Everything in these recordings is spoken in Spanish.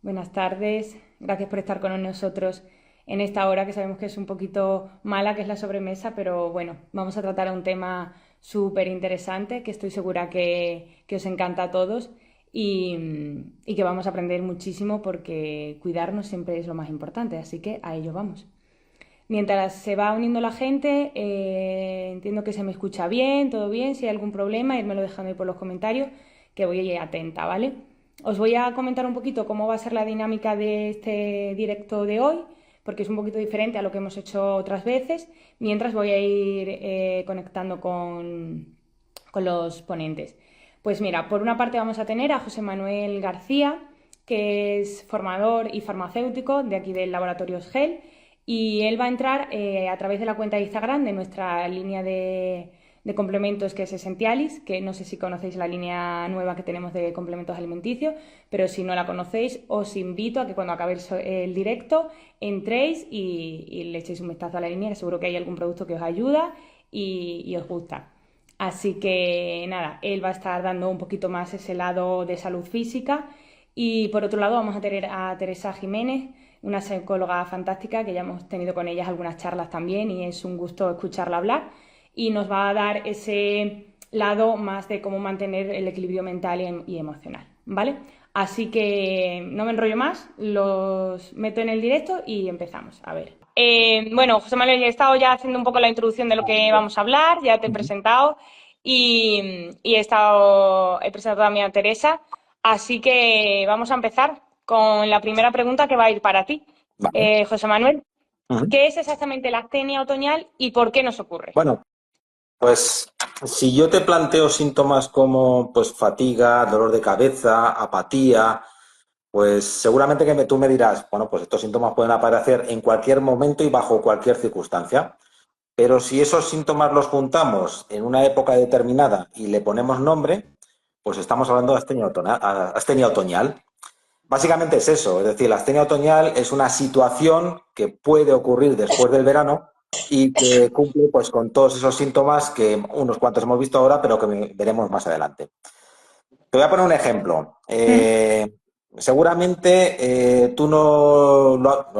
Buenas tardes, gracias por estar con nosotros en esta hora que sabemos que es un poquito mala, que es la sobremesa, pero bueno, vamos a tratar un tema súper interesante que estoy segura que os encanta a todos y que vamos a aprender muchísimo porque cuidarnos siempre es lo más importante, así que a ello vamos. Mientras se va uniendo la gente, entiendo que se me escucha bien, todo bien. Si hay algún problema, irmelo dejando ahí por los comentarios, que voy a ir atenta, ¿vale? Os voy a comentar un poquito cómo va a ser la dinámica de este directo de hoy, porque es un poquito diferente a lo que hemos hecho otras veces, mientras voy a ir conectando con los ponentes. Pues mira, por una parte vamos a tener a José Manuel García, que es formador y farmacéutico de aquí del Laboratorio GEL, y él va a entrar a través de la cuenta de Instagram de nuestra línea de complementos que es Essentialis, que no sé si conocéis la línea nueva que tenemos de complementos alimenticios, pero si no la conocéis, os invito a que cuando acabe el directo entréis y le echéis un vistazo a la línea, que seguro que hay algún producto que os ayuda y os gusta. Así que nada, él va a estar dando un poquito más ese lado de salud física. Y por otro lado vamos a tener a Teresa Jiménez, una psicóloga fantástica, que ya hemos tenido con ellas algunas charlas también y es un gusto escucharla hablar. Y nos va a dar ese lado más de cómo mantener el equilibrio mental y emocional, ¿vale? Así que no me enrollo más, los meto en el directo y empezamos. A ver. Bueno, José Manuel, he estado ya haciendo un poco la introducción de lo que vamos a hablar, ya te he Ujú. presentado y he presentado también a Teresa, así que vamos a empezar con la primera pregunta que va a ir para ti. Vale. José Manuel, Ujú. ¿qué es exactamente la astenia otoñal y por qué nos ocurre? Bueno, pues si yo te planteo síntomas como pues fatiga, dolor de cabeza, apatía, pues seguramente tú me dirás, bueno, pues estos síntomas pueden aparecer en cualquier momento y bajo cualquier circunstancia. Pero si esos síntomas los juntamos en una época determinada y le ponemos nombre, pues estamos hablando de astenia otoñal. Básicamente es eso, es decir, la astenia otoñal es una situación que puede ocurrir después del verano y que cumple pues con todos esos síntomas que unos cuantos hemos visto ahora, pero que veremos más adelante. Te voy a poner un ejemplo. Seguramente tú no,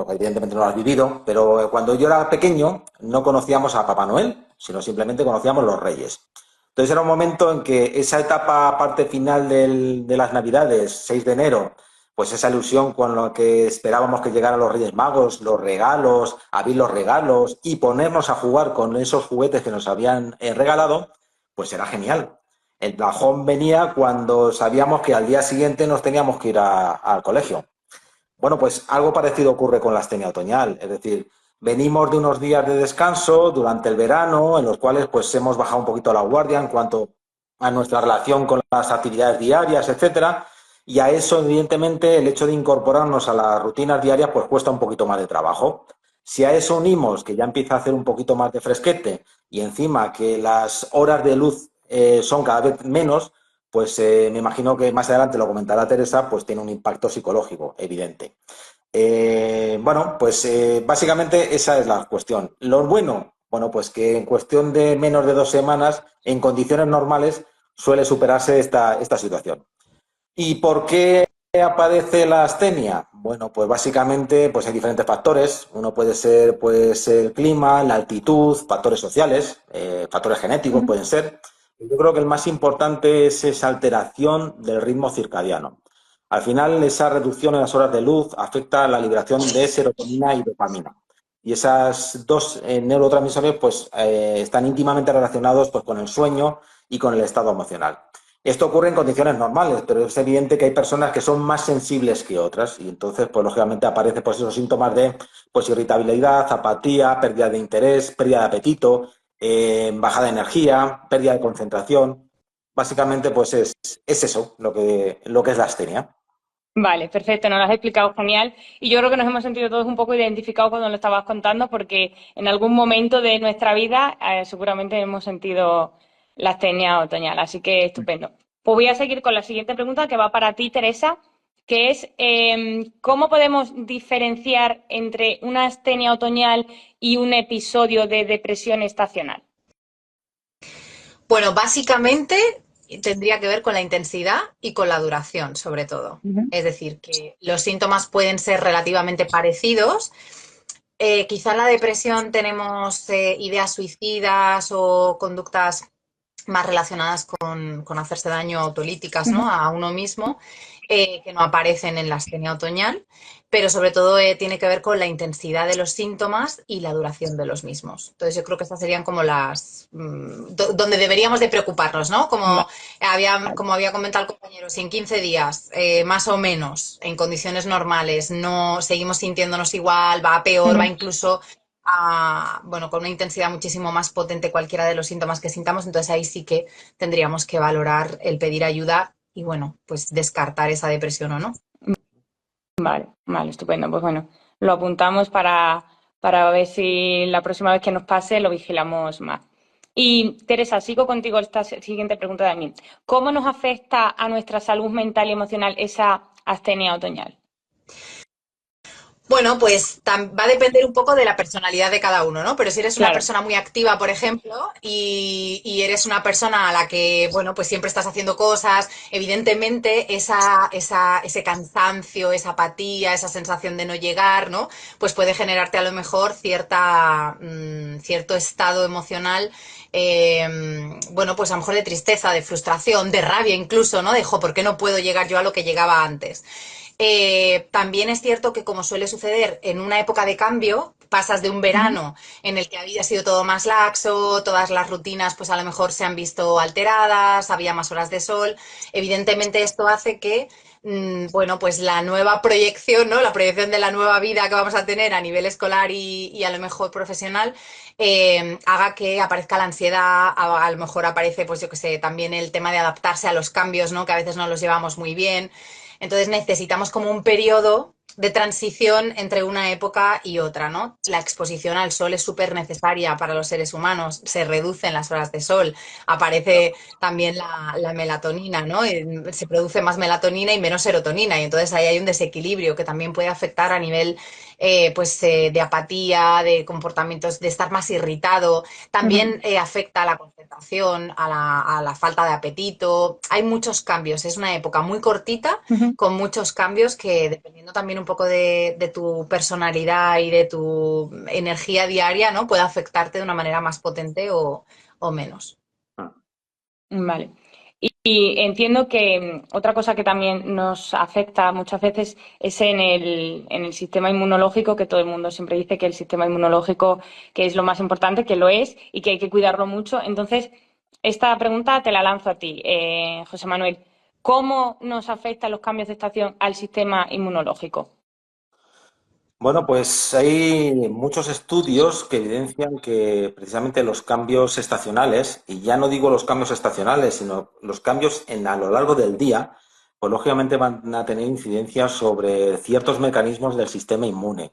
evidentemente no lo has vivido, pero cuando yo era pequeño no conocíamos a Papá Noel, sino simplemente conocíamos los Reyes. Entonces era un momento en que esa etapa, parte final de las Navidades, 6 de enero, pues esa ilusión con lo que esperábamos que llegaran los Reyes Magos, los regalos, abrir los regalos y ponernos a jugar con esos juguetes que nos habían regalado, pues era genial. El bajón venía cuando sabíamos que al día siguiente nos teníamos que ir al colegio. Bueno, pues algo parecido ocurre con la astenia otoñal, es decir, venimos de unos días de descanso durante el verano en los cuales pues hemos bajado un poquito la guardia en cuanto a nuestra relación con las actividades diarias, etcétera, y a eso evidentemente el hecho de incorporarnos a las rutinas diarias pues cuesta un poquito más de trabajo. Si a eso unimos que ya empieza a hacer un poquito más de fresquete y encima que las horas de luz son cada vez menos, pues me imagino que más adelante lo comentará Teresa, pues tiene un impacto psicológico evidente. Bueno, pues básicamente esa es la cuestión. Lo bueno, bueno, pues que en cuestión de menos de 2 semanas, en condiciones normales, suele superarse esta situación. ¿Y por qué aparece la astenia? Bueno, pues básicamente pues hay diferentes factores. Uno puede ser pues, el clima, la altitud, factores sociales, factores genéticos pueden ser. Yo creo que el más importante es esa alteración del ritmo circadiano. Al final, esa reducción en las horas de luz afecta a la liberación de serotonina y dopamina. Y esas dos neurotransmisores pues, están íntimamente relacionados pues, con el sueño y con el estado emocional. Esto ocurre en condiciones normales, pero es evidente que hay personas que son más sensibles que otras y entonces, pues lógicamente aparecen pues, esos síntomas de pues, irritabilidad, apatía, pérdida de interés, pérdida de apetito, bajada de energía, pérdida de concentración. Básicamente, pues es eso lo que es la astenia. Vale, perfecto, nos lo has explicado genial y yo creo que nos hemos sentido todos un poco identificados cuando lo estabas contando porque en algún momento de nuestra vida seguramente hemos sentido la astenia otoñal, así que estupendo. Pues voy a seguir con la siguiente pregunta que va para ti, Teresa, que es ¿cómo podemos diferenciar entre una astenia otoñal y un episodio de depresión estacional? Bueno, básicamente tendría que ver con la intensidad y con la duración, sobre todo. Ujú. Es decir, que los síntomas pueden ser relativamente parecidos. Quizá en la depresión tenemos ideas suicidas o conductas más relacionadas con hacerse daño autolíticas, Ujú. ¿no? A uno mismo, que no aparecen en la astenia otoñal, pero sobre todo tiene que ver con la intensidad de los síntomas y la duración de los mismos. Entonces yo creo que estas serían como donde deberíamos de preocuparnos, ¿no? Vale. Como había comentado el compañero, si en 15 días, más o menos, en condiciones normales, no seguimos sintiéndonos igual, va a peor, va Ujú. incluso bueno, con una intensidad muchísimo más potente cualquiera de los síntomas que sintamos, entonces ahí sí que tendríamos que valorar el pedir ayuda y, bueno, pues descartar esa depresión o no. Vale, vale, estupendo. Pues bueno, lo apuntamos para ver si la próxima vez que nos pase lo vigilamos más. Y Teresa, sigo contigo esta siguiente pregunta también. ¿Cómo nos afecta a nuestra salud mental y emocional esa astenia otoñal? Bueno, pues va a depender un poco de la personalidad de cada uno, ¿no? Pero si eres una Claro. persona muy activa, por ejemplo, y eres una persona a la que, bueno, pues siempre estás haciendo cosas, evidentemente ese cansancio, esa apatía, esa sensación de no llegar, ¿no? Pues puede generarte a lo mejor cierto estado emocional, bueno, pues a lo mejor de tristeza, de frustración, de rabia incluso, ¿no? ¿por qué no puedo llegar yo a lo que llegaba antes? También es cierto que, como suele suceder en una época de cambio, pasas de un Ujú. verano en el que había sido todo más laxo, todas las rutinas pues a lo mejor se han visto alteradas, había más horas de sol. Evidentemente esto hace que, bueno, pues la nueva proyección, ¿no? La proyección de la nueva vida que vamos a tener a nivel escolar y a lo mejor profesional, haga que aparezca la ansiedad, a lo mejor aparece, pues yo que sé, también el tema de adaptarse a los cambios, ¿no? Que a veces no los llevamos muy bien. Entonces necesitamos como un periodo de transición entre una época y otra, ¿no? La exposición al sol es súper necesaria para los seres humanos, se reducen las horas de sol, aparece también la melatonina, ¿no? Se produce más melatonina y menos serotonina, y entonces ahí hay un desequilibrio que también puede afectar a nivel de apatía, de comportamientos, de estar más irritado, Ujú. también afecta a la concentración, a la falta de apetito. Hay muchos cambios, es una época muy cortita Ujú. con muchos cambios que, dependiendo también un poco de tu personalidad y de tu energía diaria, ¿no? Puede afectarte de una manera más potente o menos. Vale. Y entiendo que otra cosa que también nos afecta muchas veces es en el sistema inmunológico, que todo el mundo siempre dice que el sistema inmunológico que es lo más importante, que lo es y que hay que cuidarlo mucho. Entonces, esta pregunta te la lanzo a ti, José Manuel. ¿Cómo nos afectan los cambios de estación al sistema inmunológico? Bueno, pues hay muchos estudios que evidencian que precisamente los cambios estacionales, y ya no digo los cambios estacionales, sino los cambios a lo largo del día, pues lógicamente van a tener incidencia sobre ciertos mecanismos del sistema inmune.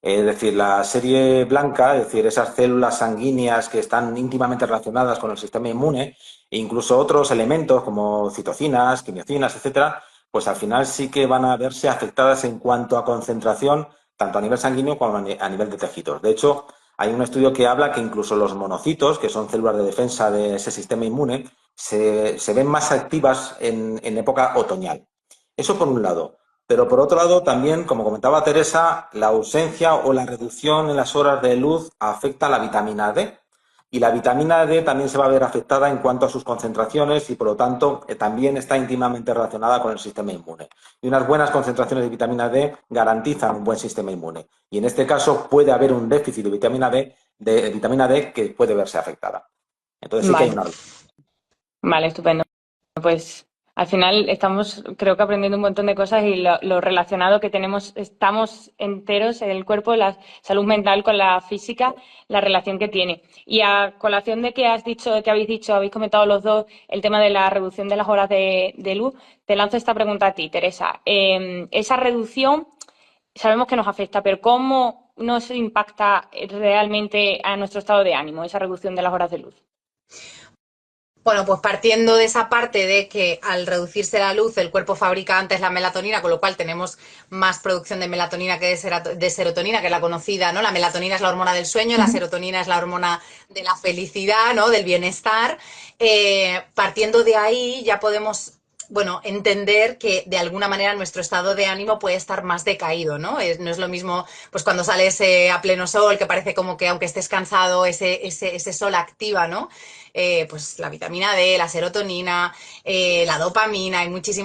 Es decir, la serie blanca, es decir, esas células sanguíneas que están íntimamente relacionadas con el sistema inmune, e incluso otros elementos como citocinas, quimiocinas, etcétera, pues al final sí que van a verse afectadas en cuanto a concentración, tanto a nivel sanguíneo como a nivel de tejidos. De hecho, hay un estudio que habla que incluso los monocitos, que son células de defensa de ese sistema inmune, se ven más activas en época otoñal. Eso por un lado. Pero por otro lado, también, como comentaba Teresa, la ausencia o la reducción en las horas de luz afecta a la vitamina D. Y la vitamina D también se va a ver afectada en cuanto a sus concentraciones y, por lo tanto, también está íntimamente relacionada con el sistema inmune. Y unas buenas concentraciones de vitamina D garantizan un buen sistema inmune. Y en este caso puede haber un déficit de vitamina D que puede verse afectada. Entonces sí que hay Vale, una. vale, estupendo. Pues al final estamos, creo que aprendiendo un montón de cosas y lo relacionado que tenemos, estamos enteros en el cuerpo, la salud mental con la física, la relación que tiene. Y a colación de que has dicho, que habéis dicho, habéis comentado los dos el tema de la reducción de las horas de luz, te lanzo esta pregunta a ti, Teresa. Esa reducción sabemos que nos afecta, pero ¿cómo nos impacta realmente a nuestro estado de ánimo, esa reducción de las horas de luz? Bueno, pues partiendo de esa parte de que al reducirse la luz el cuerpo fabrica antes la melatonina, con lo cual tenemos más producción de melatonina que de serotonina, que es la conocida, ¿no? La melatonina es la hormona del sueño, la Ujú. serotonina es la hormona de la felicidad, ¿no? Del bienestar. Partiendo de ahí ya podemos, bueno, entender que de alguna manera nuestro estado de ánimo puede estar más decaído, ¿no? No es lo mismo, pues cuando sales a pleno sol, que parece como que aunque estés cansado, ese sol activa, ¿no? Pues la vitamina D, la serotonina, la dopamina, hay muchos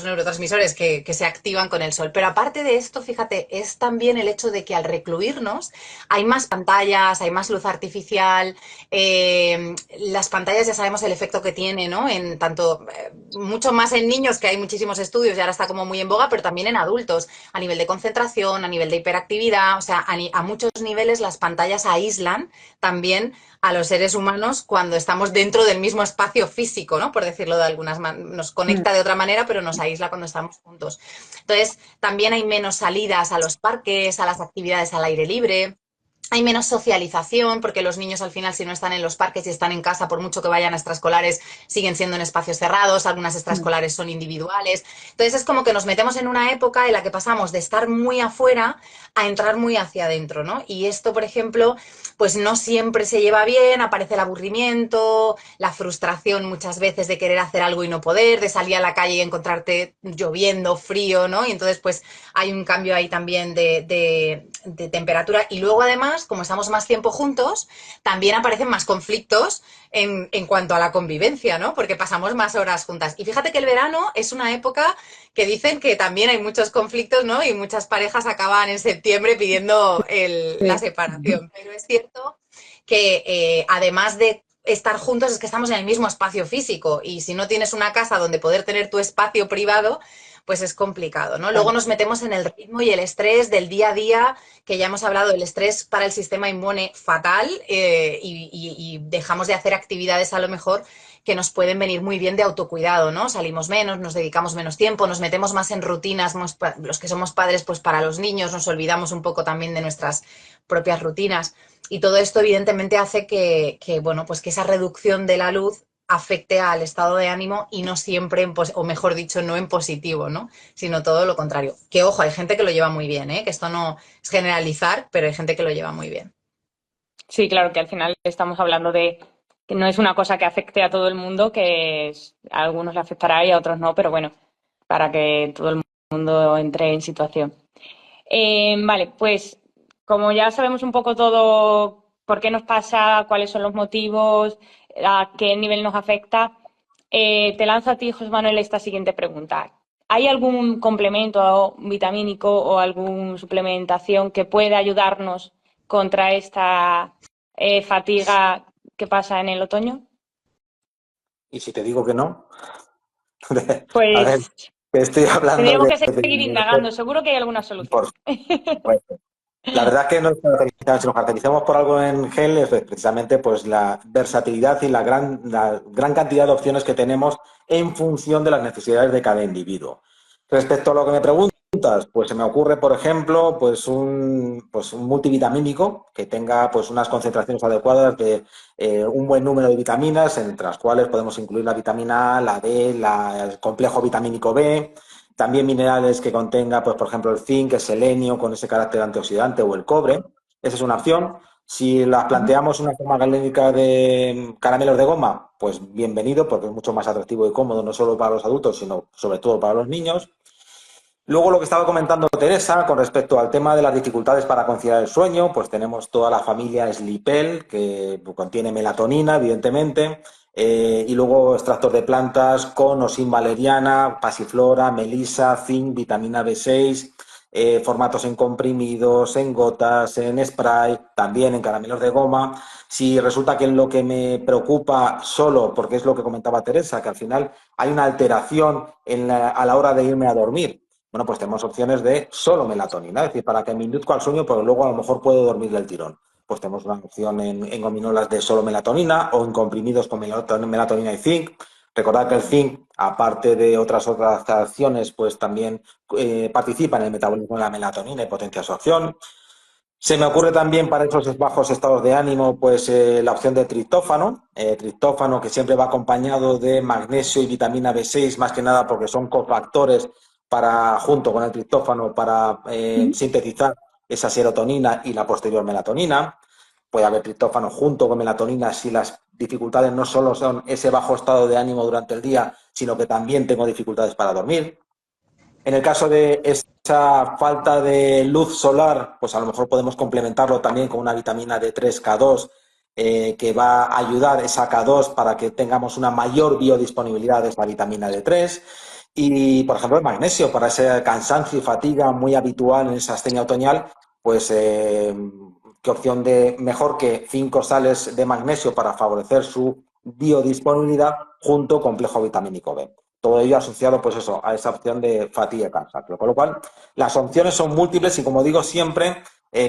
neurotransmisores que se activan con el sol. Pero aparte de esto, fíjate, es también el hecho de que al recluirnos hay más pantallas, hay más luz artificial, las pantallas ya sabemos el efecto que tiene, ¿no? En tanto, mucho más en niños, que hay muchísimos estudios y ahora está como muy en boga, pero también en adultos, a nivel de concentración, a nivel de hiperactividad, o sea, a muchos niveles las pantallas aíslan también a los seres humanos cuando estamos dentro del mismo espacio físico, ¿no? Por decirlo de algunas maneras. Nos Mm. conecta de otra manera, pero nos aísla cuando estamos juntos. Entonces, también hay menos salidas a los parques, a las actividades al aire libre. Hay menos socialización porque los niños al final si no están en los parques y están en casa, por mucho que vayan a extraescolares, siguen siendo en espacios cerrados, algunas Mm. extraescolares son individuales. Entonces es como que nos metemos en una época en la que pasamos de estar muy afuera a entrar muy hacia adentro, ¿no? Y esto, por ejemplo, pues no siempre se lleva bien, aparece el aburrimiento, la frustración muchas veces de querer hacer algo y no poder, de salir a la calle y encontrarte lloviendo, frío, ¿no? Y entonces pues hay un cambio ahí también de temperatura. Y luego además, como estamos más tiempo juntos, también aparecen más conflictos en cuanto a la convivencia, ¿no? Porque pasamos más horas juntas. Y fíjate que el verano es una época que dicen que también hay muchos conflictos, ¿no? Y muchas parejas acaban en septiembre pidiendo la Sí. separación. Pero es cierto que además de estar juntos es que estamos en el mismo espacio físico y si no tienes una casa donde poder tener tu espacio privado, pues es complicado, ¿no? Luego Claro. nos metemos en el ritmo y el estrés del día a día, que ya hemos hablado, el estrés para el sistema inmune fatal y dejamos de hacer actividades a lo mejor que nos pueden venir muy bien de autocuidado, ¿no? Salimos menos, nos dedicamos menos tiempo, nos metemos más en rutinas, los que somos padres, pues para los niños, nos olvidamos un poco también de nuestras propias rutinas. Y todo esto evidentemente hace bueno, pues que esa reducción de la luz afecte al estado de ánimo y no siempre, o mejor dicho, no en positivo, ¿no? Sino todo lo contrario. Que ojo, hay gente que lo lleva muy bien, ¿eh? Que esto no es generalizar, pero hay gente que lo lleva muy bien. Sí, claro que al final estamos hablando de que no es una cosa que afecte a todo el mundo, a algunos le afectará y a otros no, pero bueno, para que todo el mundo entre en situación. Vale, pues como ya sabemos un poco todo, por qué nos pasa, cuáles son los motivos, a qué nivel nos afecta, te lanzo a ti, José Manuel, esta siguiente pregunta. ¿Hay algún complemento vitamínico o alguna suplementación que pueda ayudarnos contra esta fatiga que pasa en el otoño? Y si te digo que no, a ver, Pues que estoy hablando tendríamos de, que seguir indagando. Seguro que hay alguna solución. por supuesto. La verdad es que si nos caracterizamos por algo en gel es precisamente pues la versatilidad y la gran cantidad de opciones que tenemos en función de las necesidades de cada individuo. Respecto a lo que me preguntas, pues se me ocurre, por ejemplo, pues un multivitamínico que tenga pues unas concentraciones adecuadas de un buen número de vitaminas, entre las cuales podemos incluir la vitamina A, la D, el complejo vitamínico B, también minerales que contenga, pues, por ejemplo, el zinc, el selenio con ese carácter antioxidante o el cobre. Esa es una opción. Si las planteamos una forma galénica de caramelos de goma, pues bienvenido, porque es mucho más atractivo y cómodo, no solo para los adultos, sino sobre todo para los niños. Luego, lo que estaba comentando Teresa con respecto al tema de las dificultades para conciliar el sueño, pues tenemos toda la familia Slipel, que contiene melatonina, evidentemente, y luego extractos de plantas con o sin valeriana, pasiflora, melisa, zinc, vitamina B6, formatos en comprimidos, en gotas, en spray, también en caramelos de goma. Si resulta que lo que me preocupa solo, porque es lo que comentaba Teresa, que al final hay una alteración a la hora de irme a dormir. Bueno, pues tenemos opciones de solo melatonina, es decir, para que me induzca al sueño, pero luego a lo mejor puedo dormir del tirón. Pues tenemos una opción en gominolas de solo melatonina o en comprimidos con melatonina y zinc. Recordad que el zinc, aparte de otras acciones, pues también participa en el metabolismo de la melatonina y potencia su acción. Se me ocurre también para esos bajos estados de ánimo, pues la opción de triptófano que siempre va acompañado de magnesio y vitamina B6, más que nada porque son cofactores para, junto con el triptófano, para sintetizar esa serotonina y la posterior melatonina. Puede haber triptófano junto con melatonina si las dificultades no solo son ese bajo estado de ánimo durante el día, sino que también tengo dificultades para dormir. En el caso de esa falta de luz solar, pues a lo mejor podemos complementarlo también con una vitamina D3, K2, que va a ayudar esa K2 para que tengamos una mayor biodisponibilidad de esa vitamina D3. Y, por ejemplo, el magnesio, para ese cansancio y fatiga muy habitual en esa astenia otoñal, pues qué opción de mejor que 5 sales de magnesio para favorecer su biodisponibilidad junto con complejo vitamínico B. Todo ello asociado, pues eso, a esa opción de fatiga y cansancio. Con lo cual, las opciones son múltiples y, como digo siempre,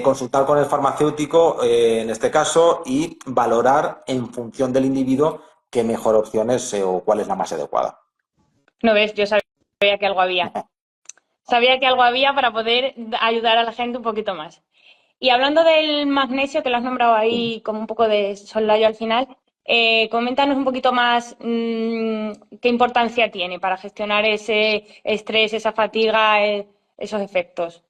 consultar con el farmacéutico en este caso y valorar en función del individuo qué mejor opción es o cuál es la más adecuada. No ves, yo sabía que algo había. Sabía que algo había para poder ayudar a la gente un poquito más. Y hablando del magnesio, que lo has nombrado ahí como un poco de soslayo al final, coméntanos un poquito más qué importancia tiene para gestionar ese estrés, esa fatiga, esos efectos.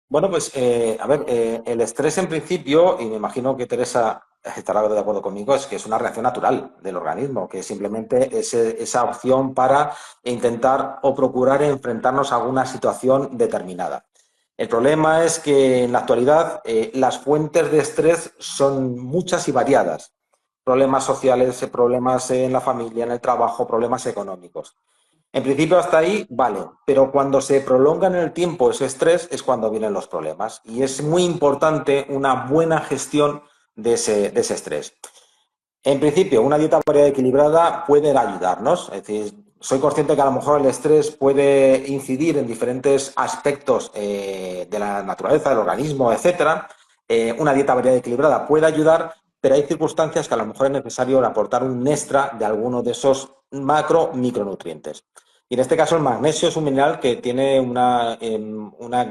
Bueno, pues a ver, el estrés en principio, y me imagino que Teresa estará de acuerdo conmigo, es que es una reacción natural del organismo, que simplemente es esa opción para intentar o procurar enfrentarnos a alguna situación determinada. El problema es que en la actualidad las fuentes de estrés son muchas y variadas. Problemas sociales, problemas en la familia, en el trabajo, problemas económicos. En principio hasta ahí vale, pero cuando se prolonga en el tiempo ese estrés es cuando vienen los problemas y es muy importante una buena gestión de ese estrés. En principio, una dieta variada y equilibrada puede ayudarnos, es decir, soy consciente que a lo mejor el estrés puede incidir en diferentes aspectos de la naturaleza, del organismo, etcétera. Una dieta variada y equilibrada puede ayudar, pero hay circunstancias que a lo mejor es necesario aportar un extra de alguno de esos macro micronutrientes. Y en este caso el magnesio es un mineral que tiene una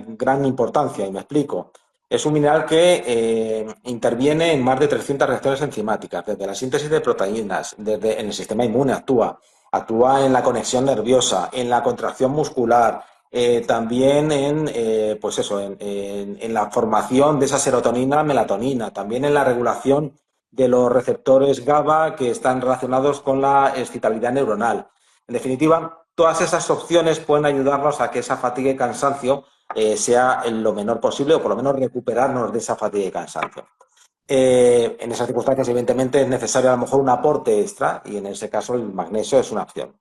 gran importancia, y me explico. Es un mineral que interviene en más de 300 reacciones enzimáticas, desde la síntesis de proteínas, desde en el sistema inmune actúa en la conexión nerviosa, en la contracción muscular, también pues eso, en la formación de esa serotonina, melatonina, también en la regulación de los receptores GABA que están relacionados con la excitabilidad neuronal. En definitiva, todas esas opciones pueden ayudarnos a que esa fatiga y cansancio sea lo menor posible o por lo menos recuperarnos de esa fatiga y cansancio. En esas circunstancias, evidentemente, es necesario a lo mejor un aporte extra y en ese caso el magnesio es una opción.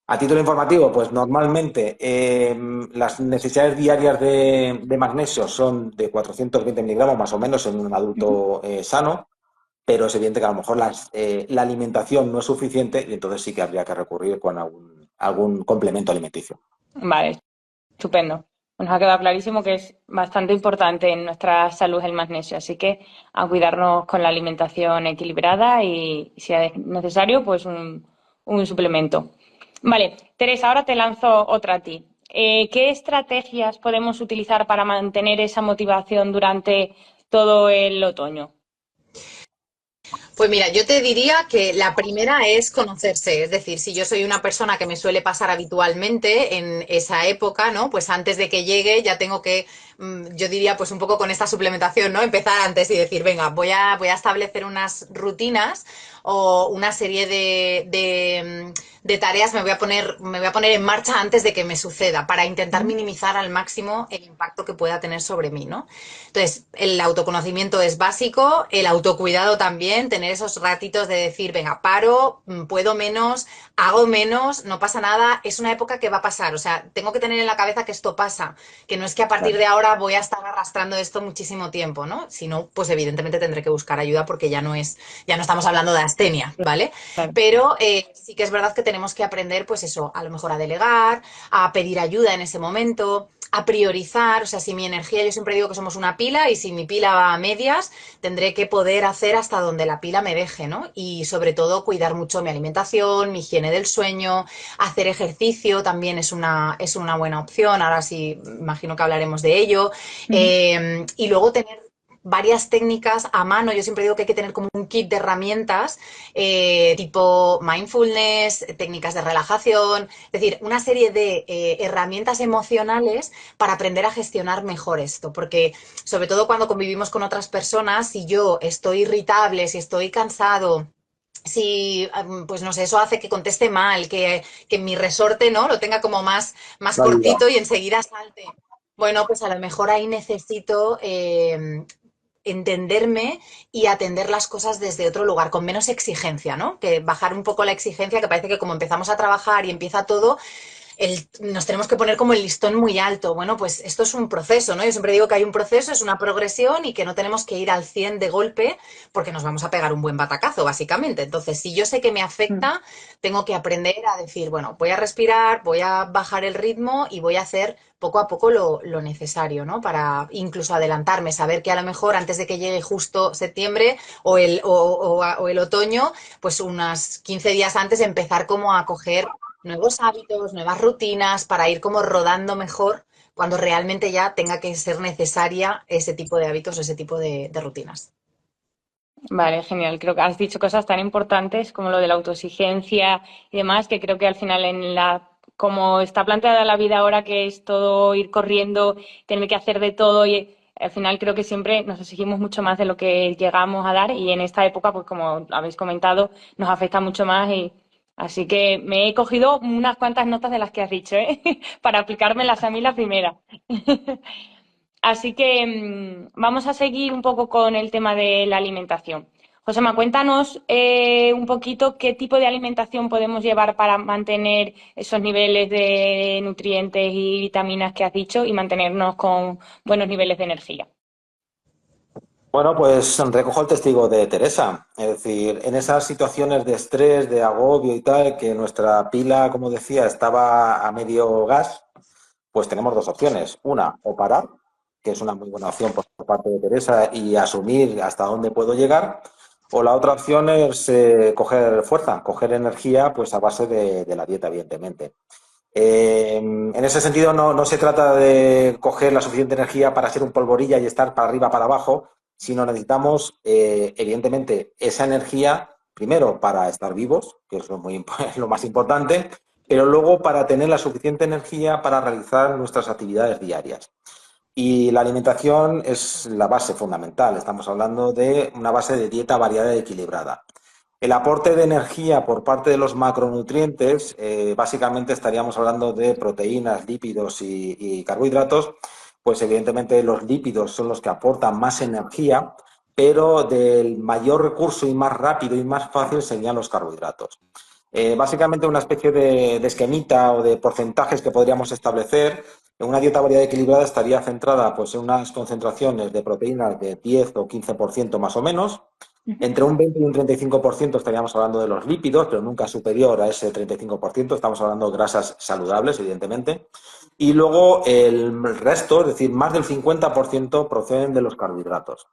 A título informativo, pues normalmente las necesidades diarias de magnesio son de 420 miligramos más o menos en un adulto sano, pero es evidente que a lo mejor la alimentación no es suficiente y entonces sí que habría que recurrir con algún complemento alimenticio. Vale, estupendo. Nos ha quedado clarísimo que es bastante importante en nuestra salud el magnesio, así que a cuidarnos con la alimentación equilibrada y si es necesario, pues un suplemento. Vale, Teresa, ahora te lanzo otra a ti. ¿Qué estrategias podemos utilizar para mantener esa motivación durante todo el otoño? Pues mira, yo te diría que la primera es conocerse, es decir, si yo soy una persona que me suele pasar habitualmente en esa época, ¿no? Pues antes de que llegue ya tengo que, yo diría pues un poco con esta suplementación, ¿no? Empezar antes y decir, venga, voy a establecer unas rutinas o una serie de tareas me voy a poner en marcha antes de que me suceda para intentar minimizar al máximo el impacto que pueda tener sobre mí, ¿no? Entonces, el autoconocimiento es básico, el autocuidado también, tener esos ratitos de decir, venga, paro, puedo menos, hago menos, no pasa nada, es una época que va a pasar, o sea, tengo que tener en la cabeza que esto pasa, que no es que a partir Claro. de ahora voy a estar arrastrando esto muchísimo tiempo, ¿no? Si no, pues evidentemente tendré que buscar ayuda porque ya no estamos hablando de astenia, ¿vale? Claro. Pero sí que es verdad que tenemos que aprender, pues eso, a lo mejor a delegar, a pedir ayuda en ese momento, a priorizar, o sea, si mi energía, yo siempre digo que somos una pila y si mi pila va a medias, tendré que poder hacer hasta donde la pila me deje, ¿no? Y sobre todo cuidar mucho mi alimentación, mi higiene del sueño, hacer ejercicio también es una buena opción, ahora sí imagino que hablaremos de ello, y luego tener varias técnicas a mano. Yo siempre digo que hay que tener como un kit de herramientas tipo mindfulness, técnicas de relajación, es decir, una serie de herramientas emocionales para aprender a gestionar mejor esto, porque sobre todo cuando convivimos con otras personas, si yo estoy irritable, si estoy cansado, si, pues no sé, eso hace que conteste mal, que mi resorte, ¿no? Lo tenga como más No ayuda. cortito y enseguida salte. Bueno, pues a lo mejor ahí necesito entenderme y atender las cosas desde otro lugar, con menos exigencia, ¿no? Que bajar un poco la exigencia, que parece que como empezamos a trabajar y empieza todo, nos tenemos que poner como el listón muy alto. Bueno, pues esto es un proceso, ¿no? Yo siempre digo que hay un proceso, es una progresión y que no tenemos que ir al 100 de golpe porque nos vamos a pegar un buen batacazo, básicamente. Entonces, si yo sé que me Mm. afecta, tengo que aprender a decir, bueno, voy a respirar, voy a bajar el ritmo y voy a hacer poco a poco lo necesario, ¿no? Para incluso adelantarme, saber que a lo mejor antes de que llegue justo septiembre o el otoño, pues unas 15 días antes empezar como a coger nuevos hábitos, nuevas rutinas para ir como rodando mejor cuando realmente ya tenga que ser necesaria ese tipo de hábitos o ese tipo de rutinas. Vale, genial. Creo que has dicho cosas tan importantes como lo de la autoexigencia y demás, que creo que al final como está planteada la vida ahora, que es todo ir corriendo, tener que hacer de todo y al final creo que siempre nos exigimos mucho más de lo que llegamos a dar y en esta época, pues como habéis comentado, nos afecta mucho más y así que me he cogido unas cuantas notas de las que has dicho, ¿eh? Para aplicármelas a mí la primera. Así que vamos a seguir un poco con el tema de la alimentación. Josema, cuéntanos un poquito qué tipo de alimentación podemos llevar para mantener esos niveles de nutrientes y vitaminas que has dicho y mantenernos con buenos niveles de energía. Bueno, pues recojo el testigo de Teresa. Es decir, en esas situaciones de estrés, de agobio y tal, que nuestra pila, como decía, estaba a medio gas, pues tenemos dos opciones. Una, o parar, que es una muy buena opción por parte de Teresa, y asumir hasta dónde puedo llegar. O la otra opción es coger fuerza, coger energía, pues a base de la dieta, evidentemente. En ese sentido, no se trata de coger la suficiente energía para ser un polvorilla y estar para arriba, para abajo, sino necesitamos, evidentemente, esa energía, primero para estar vivos, que es es lo más importante, pero luego para tener la suficiente energía para realizar nuestras actividades diarias. Y la alimentación es la base fundamental. Estamos hablando de una base de dieta variada y equilibrada. El aporte de energía por parte de los macronutrientes, básicamente estaríamos hablando de proteínas, lípidos y carbohidratos, pues evidentemente los lípidos son los que aportan más energía, pero del mayor recurso y más rápido y más fácil serían los carbohidratos. Básicamente una especie de esquemita o de porcentajes que podríamos establecer. En una dieta variada y equilibrada estaría centrada pues, en unas concentraciones de proteínas de 10 o 15% más o menos. Entre un 20 y un 35% estaríamos hablando de los lípidos, pero nunca superior a ese 35%. Estamos hablando de grasas saludables, evidentemente. Y luego el resto, es decir, más del 50% proceden de los carbohidratos.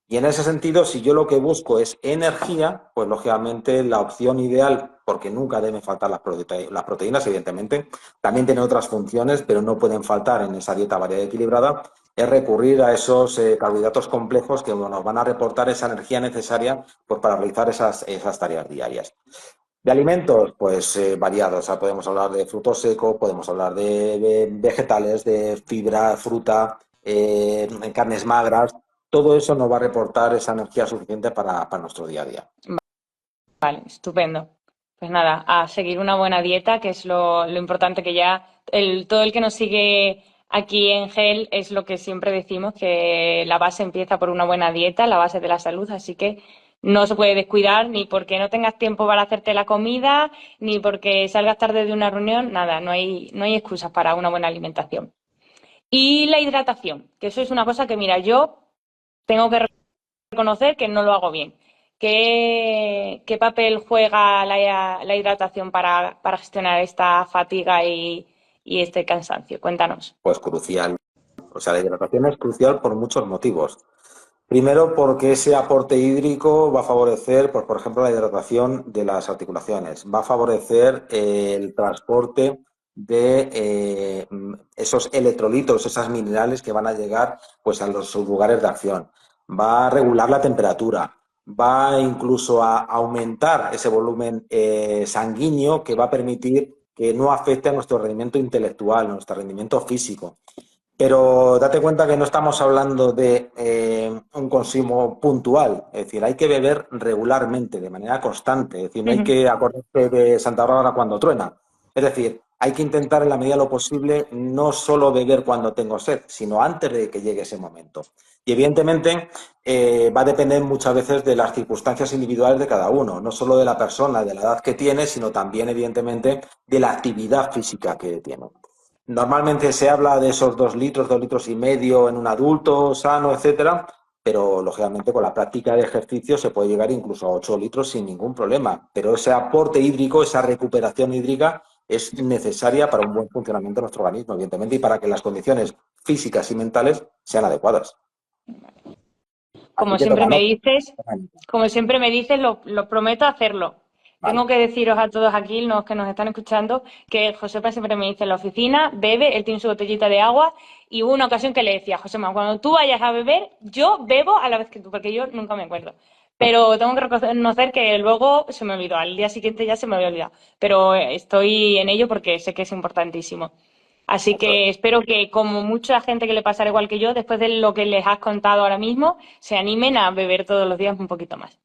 Y en ese sentido, si yo lo que busco es energía, pues lógicamente la opción ideal, porque nunca deben faltar las proteínas, evidentemente, también tienen otras funciones, pero no pueden faltar en esa dieta variada y equilibrada, es recurrir a esos carbohidratos complejos que nos van a reportar esa energía necesaria pues, para realizar esas tareas diarias. De alimentos, pues variados. O sea, podemos hablar de frutos secos, podemos hablar de vegetales, de fibra, fruta, carnes magras. Todo eso nos va a reportar esa energía suficiente para nuestro día a día. Vale, estupendo. Pues nada, a seguir una buena dieta, que es lo importante que ya todo el que nos sigue aquí en GEL es lo que siempre decimos, que la base empieza por una buena dieta, la base de la salud, así que no se puede descuidar ni porque no tengas tiempo para hacerte la comida, ni porque salgas tarde de una reunión, nada, no hay excusas para una buena alimentación. Y la hidratación, que eso es una cosa que, mira, yo tengo que reconocer que no lo hago bien. ¿Qué papel juega la hidratación para gestionar esta fatiga y este cansancio? Cuéntanos. Pues crucial. O sea, la hidratación es crucial por muchos motivos. Primero, porque ese aporte hídrico va a favorecer, pues, por ejemplo, la hidratación de las articulaciones, va a favorecer el transporte de esos electrolitos, esas minerales que van a llegar pues, a sus lugares de acción. va a regular la temperatura, va incluso a aumentar ese volumen sanguíneo que va a permitir que no afecte a nuestro rendimiento intelectual, a nuestro rendimiento físico. Pero date cuenta que no estamos hablando de un consumo puntual, es decir, hay que beber regularmente, de manera constante, es decir, no hay Ujú. que acordarse de Santa Bárbara cuando truena. Es decir, hay que intentar en la medida de lo posible no solo beber cuando tengo sed, sino antes de que llegue ese momento. Y evidentemente va a depender muchas veces de las circunstancias individuales de cada uno, no solo de la persona, de la edad que tiene, sino también evidentemente de la actividad física que tiene. Normalmente se habla de esos 2 litros y medio en un adulto sano, etcétera, pero lógicamente con la práctica de ejercicio se puede llegar incluso a 8 litros sin ningún problema. Pero ese aporte hídrico, esa recuperación hídrica es necesaria para un buen funcionamiento de nuestro organismo, evidentemente, y para que las condiciones físicas y mentales sean adecuadas. Así Como que siempre me tomamos. dices, como siempre me dices, lo prometo hacerlo. Vale. Tengo que deciros a todos aquí, los que nos están escuchando, que Josepa siempre me dice en la oficina, bebe, él tiene su botellita de agua, y hubo una ocasión que le decía, Josema, cuando tú vayas a beber, yo bebo a la vez que tú, porque yo nunca me acuerdo. Pero tengo que reconocer que luego se me olvidó, al día siguiente ya se me había olvidado. Pero estoy en ello porque sé que es importantísimo. Así Eso es. que espero que, como mucha gente que le pasará igual que yo, después de lo que les has contado ahora mismo, se animen a beber todos los días un poquito más.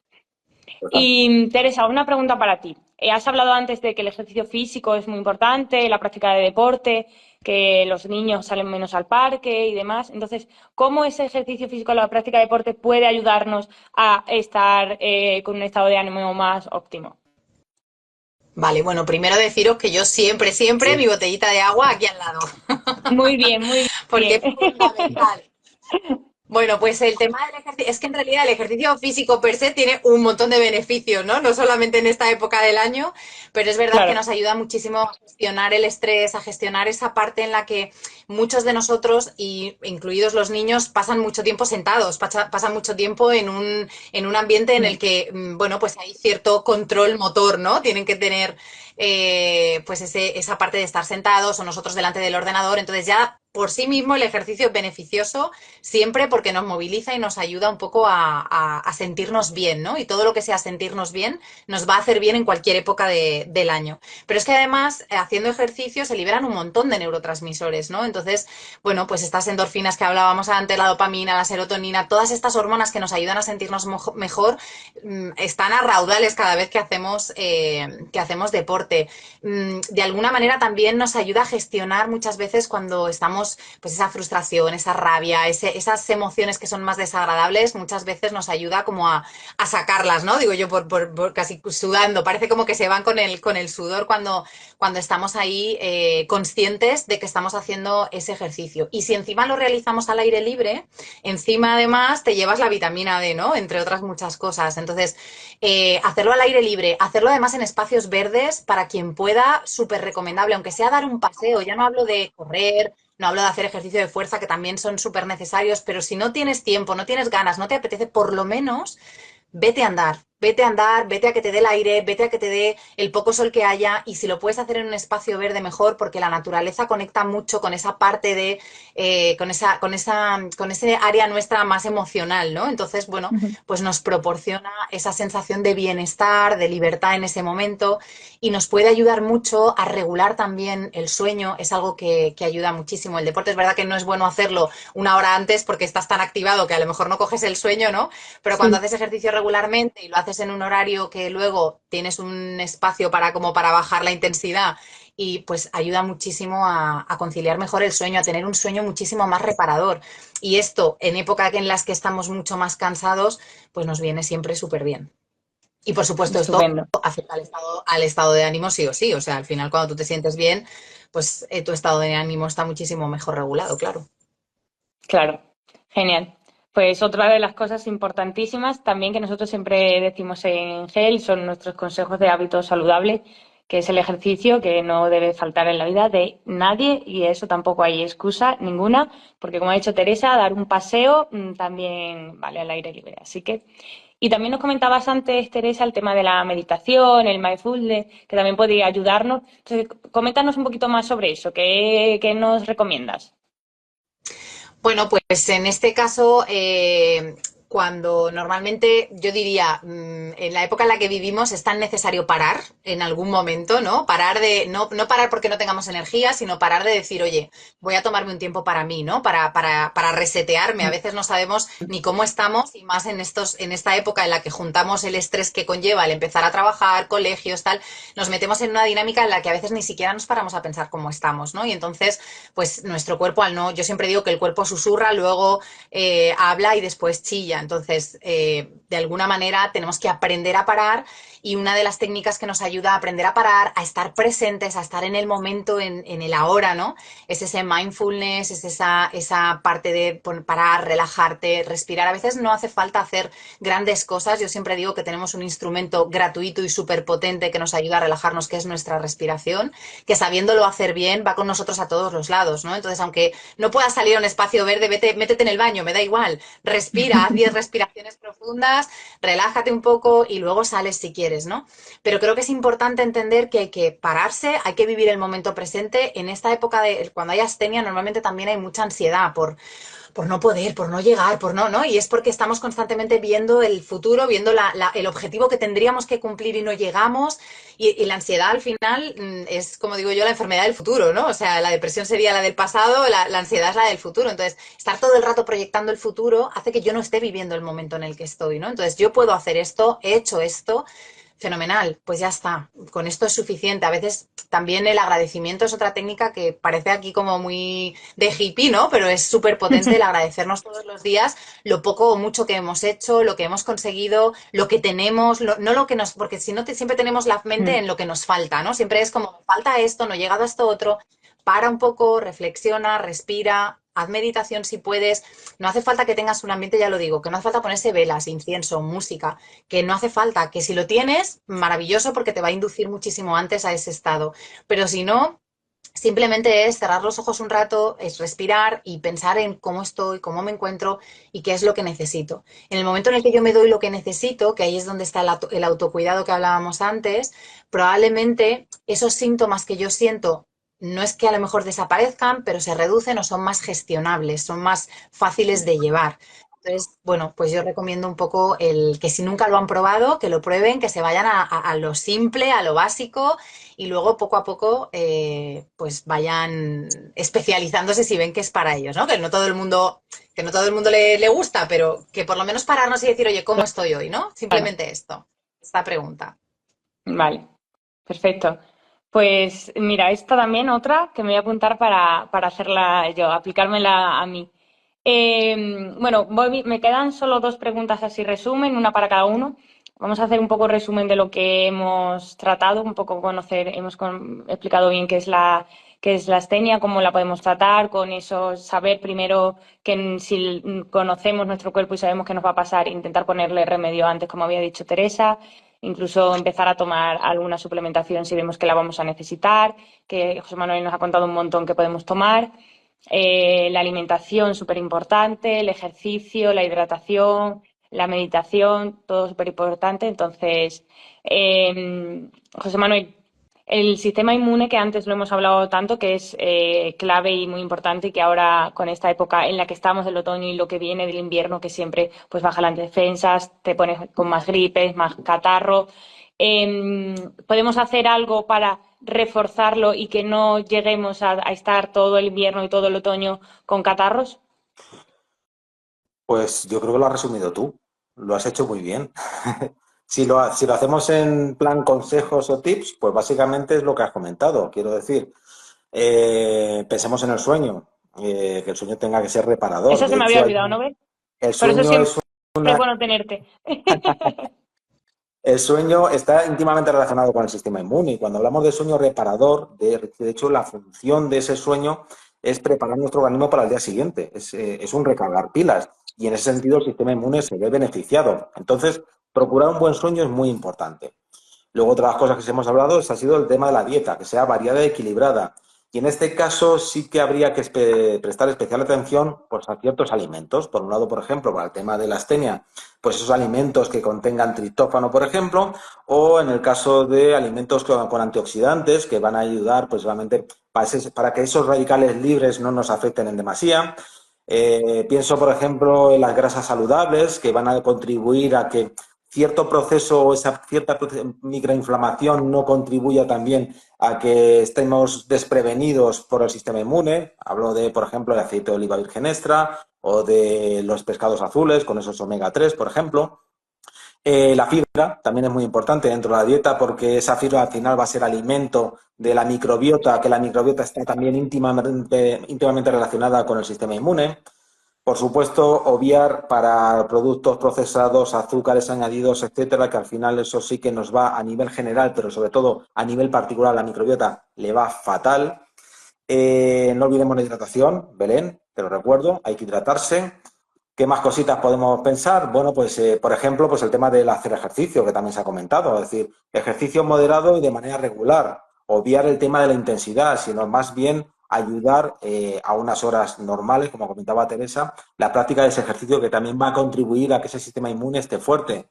Pues, Y Teresa, una pregunta para ti. Has hablado antes de que el ejercicio físico es muy importante, la práctica de deporte, que los niños salen menos al parque y demás. Entonces, ¿cómo ese ejercicio físico, la práctica de deporte puede ayudarnos a estar con un estado de ánimo más óptimo? Vale, bueno, primero deciros que yo siempre, siempre sí. mi botellita de agua aquí al lado, Muy bien, muy porque bien. es fundamental. Bueno, pues el tema del ejercicio, es que en realidad el ejercicio físico per se tiene un montón de beneficios, ¿no? No solamente en esta época del año, pero es verdad que Claro. nos ayuda muchísimo a gestionar el estrés, a gestionar esa parte en la que muchos de nosotros, y incluidos los niños, pasan mucho tiempo sentados, pasan mucho tiempo en un ambiente en el que, bueno, pues hay cierto control motor, ¿no? Tienen que tener pues esa parte de estar sentados o nosotros delante del ordenador, entonces ya por sí mismo el ejercicio es beneficioso siempre porque nos moviliza y nos ayuda un poco a sentirnos bien, ¿no? Y todo lo que sea sentirnos bien nos va a hacer bien en cualquier época del año. Pero es que además, haciendo ejercicio se liberan un montón de neurotransmisores, ¿no? Entonces, bueno, pues estas endorfinas que hablábamos antes, la dopamina, la serotonina, todas estas hormonas que nos ayudan a sentirnos mejor, están a raudales cada vez que hacemos deporte. De alguna manera también nos ayuda a gestionar muchas veces cuando estamos, pues esa frustración, esa rabia, esas emociones que son más desagradables, muchas veces nos ayuda como a sacarlas, ¿no? Digo yo, por casi sudando, parece como que se van con el sudor cuando estamos ahí conscientes de que estamos haciendo ese ejercicio. Y si encima lo realizamos al aire libre, encima además te llevas la vitamina D, ¿no? Entre otras muchas cosas. Entonces, hacerlo al aire libre, hacerlo además en espacios verdes, para quien pueda, súper recomendable, aunque sea dar un paseo, ya no hablo de correr, no hablo de hacer ejercicio de fuerza, que también son súper necesarios, pero si no tienes tiempo, no tienes ganas, no te apetece, por lo menos vete a andar, vete a andar, vete a que te dé el aire, vete a que te dé el poco sol que haya, y si lo puedes hacer en un espacio verde mejor, porque la naturaleza conecta mucho con esa parte de, con ese área nuestra más emocional, ¿no? Entonces, bueno, pues nos proporciona esa sensación de bienestar, de libertad en ese momento, y nos puede ayudar mucho a regular también el sueño, es algo que ayuda muchísimo. El deporte es verdad que no es bueno hacerlo una hora antes porque estás tan activado que a lo mejor no coges el sueño, ¿no? Pero cuando Sí. haces ejercicio regularmente y lo haces en un horario que luego tienes un espacio para como para bajar la intensidad, y pues ayuda muchísimo a conciliar mejor el sueño, a tener un sueño muchísimo más reparador. Y esto, en épocas en las que estamos mucho más cansados, pues nos viene siempre súper bien. Y por supuesto esto Estupendo. afecta al estado de ánimo sí o sí. O sea, al final cuando tú te sientes bien, pues tu estado de ánimo está muchísimo mejor regulado, claro. Claro, genial. Pues otra de las cosas importantísimas también que nosotros siempre decimos en GEL son nuestros consejos de hábitos saludables, que es el ejercicio, que no debe faltar en la vida de nadie, y eso tampoco hay excusa ninguna, porque como ha dicho Teresa, dar un paseo también vale al aire libre. Así que, y también nos comentabas antes, Teresa, el tema de la meditación, el mindfulness, que también podría ayudarnos. Entonces, coméntanos un poquito más sobre eso, ¿qué nos recomiendas? Bueno, pues en este caso, cuando normalmente yo diría, en la época en la que vivimos es tan necesario parar en algún momento, ¿no? Parar de, no parar porque no tengamos energía, sino parar de decir, oye, voy a tomarme un tiempo para mí, ¿no? Para resetearme. A veces no sabemos ni cómo estamos, y más en esta época en la que juntamos el estrés que conlleva el empezar a trabajar, colegios, tal, nos metemos en una dinámica en la que a veces ni siquiera nos paramos a pensar cómo estamos, ¿no? Y entonces, pues nuestro cuerpo, al no, yo siempre digo que el cuerpo susurra, luego habla y después chilla. Entonces, de alguna manera tenemos que aprender a parar, y una de las técnicas que nos ayuda a aprender a parar, a estar presentes, a estar en el momento, en el ahora, ¿no? Es ese mindfulness, es esa parte de parar, relajarte, respirar. A veces no hace falta hacer grandes cosas. Yo siempre digo que tenemos un instrumento gratuito y súper potente que nos ayuda a relajarnos, que es nuestra respiración, que sabiéndolo hacer bien va con nosotros a todos los lados, ¿no? Entonces, aunque no puedas salir a un espacio verde, métete en el baño, me da igual. Respira, haz 10 respiraciones profundas, relájate un poco y luego sales si quieres, ¿no? Pero creo que es importante entender que hay que pararse, hay que vivir el momento presente. En esta época de cuando hay astenia, normalmente también hay mucha ansiedad por no poder, por no llegar, por no, ¿no? Y es porque estamos constantemente viendo el futuro, viendo el objetivo que tendríamos que cumplir y no llegamos. Y la ansiedad al final es, como digo yo, la enfermedad del futuro, ¿no? O sea, la depresión sería la del pasado, la ansiedad es la del futuro. Entonces, estar todo el rato proyectando el futuro hace que yo no esté viviendo el momento en el que estoy, ¿no? Entonces, yo puedo hacer esto, he hecho esto. Fenomenal, pues ya está, con esto es suficiente. A veces también el agradecimiento es otra técnica que parece aquí como muy de hippie, ¿no? Pero es súper potente el agradecernos todos los días lo poco o mucho que hemos hecho, lo que hemos conseguido, lo que tenemos, no lo que nos... Porque si no, siempre tenemos la mente en lo que nos falta, ¿no? Siempre es como, me falta esto, no he llegado a esto otro. Para un poco, reflexiona, respira, haz meditación si puedes. No hace falta que tengas un ambiente, ya lo digo, que no hace falta ponerse velas, incienso, música, que no hace falta, que si lo tienes, maravilloso, porque te va a inducir muchísimo antes a ese estado. Pero si no, simplemente es cerrar los ojos un rato, es respirar y pensar en cómo estoy, cómo me encuentro y qué es lo que necesito. En el momento en el que yo me doy lo que necesito, que ahí es donde está el autocuidado que hablábamos antes, probablemente esos síntomas que yo siento no es que a lo mejor desaparezcan, pero se reducen o son más gestionables, son más fáciles de llevar. Entonces, bueno, pues yo recomiendo un poco el que si nunca lo han probado, que lo prueben, que se vayan a lo simple, a lo básico, y luego poco a poco pues vayan especializándose si ven que es para ellos, ¿no? Que no todo el mundo le gusta, pero que por lo menos pararnos y decir, oye, ¿cómo estoy hoy? ¿No? Claro, Simplemente esto, esta pregunta. vale, perfecto. Pues mira, esta también otra que me voy a apuntar para hacerla yo, aplicármela a mí. Bueno, me quedan solo dos preguntas así resumen, una para cada uno. Vamos a hacer un poco resumen de lo que hemos tratado, un poco conocer, explicado bien qué es la astenia, cómo la podemos tratar, con eso saber primero que si conocemos nuestro cuerpo y sabemos qué nos va a pasar, intentar ponerle remedio antes, como había dicho Teresa, incluso empezar a tomar alguna suplementación si vemos que la vamos a necesitar, que José Manuel nos ha contado un montón que podemos tomar. La alimentación súper importante, el ejercicio, la hidratación, la meditación, todo súper importante. Entonces, José Manuel, el sistema inmune que antes lo hemos hablado tanto, que es clave y muy importante y que ahora con esta época en la que estamos del otoño y lo que viene del invierno, que siempre pues baja las defensas, te pones con más gripes, más catarro. ¿Podemos hacer algo para reforzarlo y que no lleguemos a estar todo el invierno y todo el otoño con catarros? Pues yo creo que lo has resumido tú, lo has hecho muy bien. Si lo hacemos en plan consejos o tips, pues básicamente es lo que has comentado. Quiero decir, pensemos en el sueño, que el sueño tenga que ser reparador. Eso se De me había hecho, olvidado, ¿no ves? el Por eso sueño siempre es es una, bueno tenerte. el sueño está íntimamente relacionado con el sistema inmune y cuando hablamos de sueño reparador, de hecho la función de ese sueño es preparar nuestro organismo para el día siguiente, es un recargar pilas y en ese sentido el sistema inmune se ve beneficiado. Entonces, procurar un buen sueño es muy importante. Luego, otra de las cosas que hemos hablado ha sido el tema de la dieta, que sea variada y equilibrada. Y en este caso sí que habría que prestar especial atención pues, a ciertos alimentos. Por un lado, por ejemplo, para el tema de la astenia, pues esos alimentos que contengan triptófano, por ejemplo, o en el caso de alimentos con antioxidantes que van a ayudar pues realmente para que esos radicales libres no nos afecten en demasía. Pienso, por ejemplo, en las grasas saludables que van a contribuir a que cierto proceso o esa cierta microinflamación no contribuya también a que estemos desprevenidos por el sistema inmune. Hablo de, por ejemplo, el aceite de oliva virgen extra o de los pescados azules con esos omega 3, por ejemplo. La fibra también es muy importante dentro de la dieta porque esa fibra al final va a ser alimento de la microbiota, que la microbiota está también íntimamente relacionada con el sistema inmune. Por supuesto, obviar para productos procesados, azúcares añadidos, etcétera, que al final eso sí que nos va a nivel general, pero sobre todo a nivel particular, la microbiota le va fatal. No olvidemos la hidratación, Belén, te lo recuerdo, hay que hidratarse. ¿Qué más cositas podemos pensar? Bueno, pues por ejemplo, pues el tema del hacer ejercicio, que también se ha comentado, es decir, ejercicio moderado y de manera regular. Obviar el tema de la intensidad, sino más bien ayudar a unas horas normales, como comentaba Teresa, la práctica de ese ejercicio que también va a contribuir a que ese sistema inmune esté fuerte.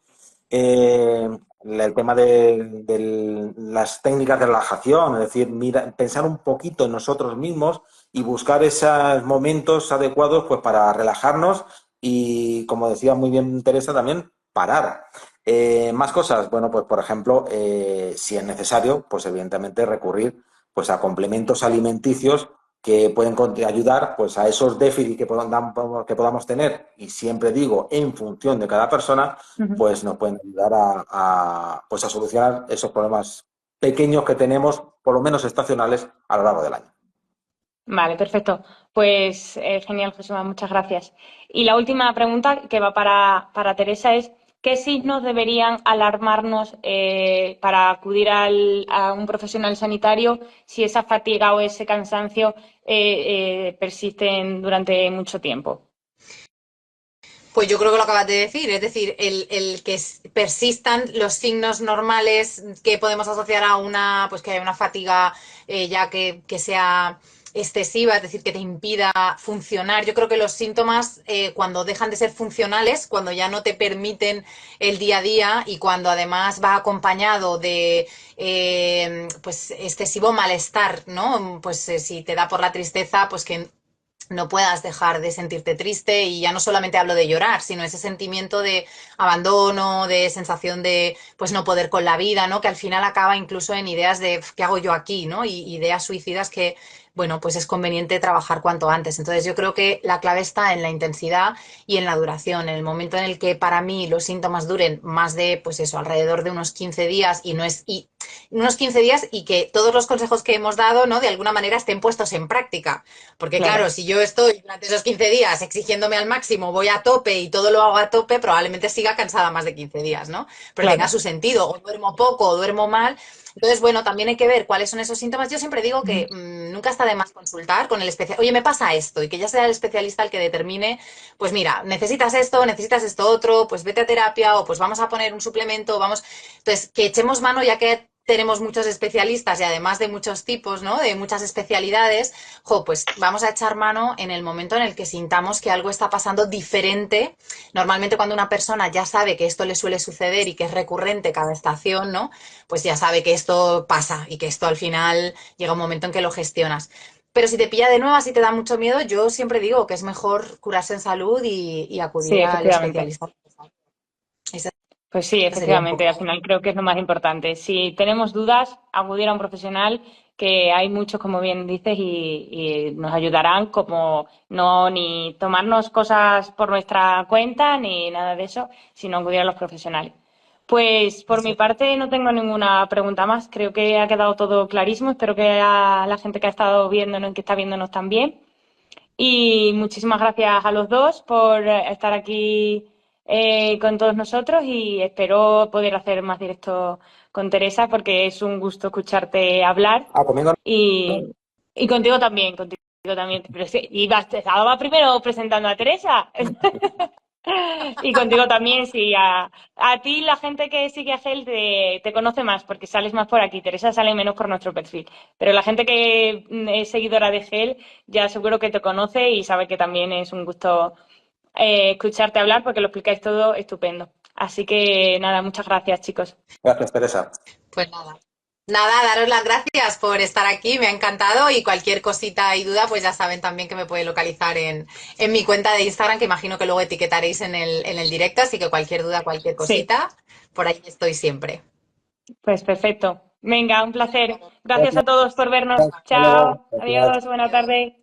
El tema de las técnicas de relajación, es decir, pensar un poquito en nosotros mismos y buscar esos momentos adecuados pues, para relajarnos y, como decía muy bien Teresa, también parar. Más cosas, bueno, pues por ejemplo, si es necesario, pues evidentemente recurrir pues, a complementos alimenticios que pueden ayudar pues, a esos déficits que podamos tener, y siempre digo, en función de cada persona, Ujú. pues nos pueden ayudar pues a solucionar esos problemas pequeños que tenemos, por lo menos estacionales, a lo largo del año. Vale, perfecto. Pues genial, José, muchas gracias. Y la última pregunta que va para Teresa es, ¿qué signos deberían alarmarnos para acudir a un profesional sanitario si esa fatiga o ese cansancio persisten durante mucho tiempo? Pues yo creo que lo acabas de decir, es decir, el que persistan los signos normales que podemos asociar a una, pues que haya una fatiga ya que sea excesiva, es decir, que te impida funcionar. Yo creo que los síntomas cuando dejan de ser funcionales, cuando ya no te permiten el día a día y cuando además va acompañado de pues excesivo malestar, ¿no? Pues si te da por la tristeza, pues que no puedas dejar de sentirte triste, y ya no solamente hablo de llorar, sino ese sentimiento de abandono, de sensación de pues no poder con la vida, ¿no? Que al final acaba incluso en ideas de ¿qué hago yo aquí?, ¿no? Y ideas suicidas que, bueno, pues es conveniente trabajar cuanto antes. Entonces yo creo que la clave está en la intensidad y en la duración. En el momento en el que para mí los síntomas duren más de, pues eso, alrededor de unos 15 días y no es unos 15 días y que todos los consejos que hemos dado, ¿no? De alguna manera estén puestos en práctica. Porque Claro. claro, si yo estoy durante esos 15 días exigiéndome al máximo, voy a tope y todo lo hago a tope, probablemente siga cansada más de 15 días, ¿no? Pero tenga Claro. su sentido, o duermo poco, o duermo mal. Entonces, bueno, también hay que ver cuáles son esos síntomas. Yo siempre digo Ujú. que nunca está de más consultar con el especialista. Oye, me pasa esto, y que ya sea el especialista el que determine, pues mira, necesitas esto otro, pues vete a terapia, o pues vamos a poner un suplemento, vamos. Entonces, que echemos mano, ya que tenemos muchos especialistas y además de muchos tipos, ¿no? De muchas especialidades, pues vamos a echar mano en el momento en el que sintamos que algo está pasando diferente. Normalmente cuando una persona ya sabe que esto le suele suceder y que es recurrente cada estación, ¿no? Pues ya sabe que esto pasa y que esto al final llega un momento en que lo gestionas. Pero si te pilla de nuevas y te da mucho miedo, yo siempre digo que es mejor curarse en salud y Sí, acudir al efectivamente. especialista. Esa Pues sí, sería un efectivamente, poco. al final creo que es lo más importante. Si tenemos dudas, acudir a un profesional, que hay muchos, como bien dices, y nos ayudarán, como no ni tomarnos cosas por nuestra cuenta ni nada de eso, sino acudir a los profesionales. Pues por mi Eso. parte no tengo ninguna pregunta más. Creo que ha quedado todo clarísimo. Espero que a la gente que ha estado viéndonos y que está viéndonos también. Y muchísimas gracias a los dos por estar aquí con todos nosotros, y espero poder hacer más directos con Teresa porque es un gusto escucharte hablar, Ah, comiendo. y, y contigo también. Pero sí, estaba primero presentando a Teresa. Y contigo también, sí. A ti la gente que sigue a Gel te conoce más porque sales más por aquí. Teresa sale menos por nuestro perfil. Pero la gente que es seguidora de Gel ya seguro que te conoce y sabe que también es un gusto escucharte hablar porque lo explicáis todo estupendo. Así que nada, muchas gracias, chicos. Gracias, Teresa. Pues nada. Nada, daros las gracias por estar aquí, me ha encantado y cualquier cosita y duda, pues ya saben también que me pueden localizar en mi cuenta de Instagram, que imagino que luego etiquetaréis en el directo, así que cualquier duda, cualquier Sí, cosita, por ahí estoy siempre. pues perfecto. Venga, un placer. Gracias Gracias, a todos por vernos. hasta luego. Chao. Gracias. Adiós. Buena tarde.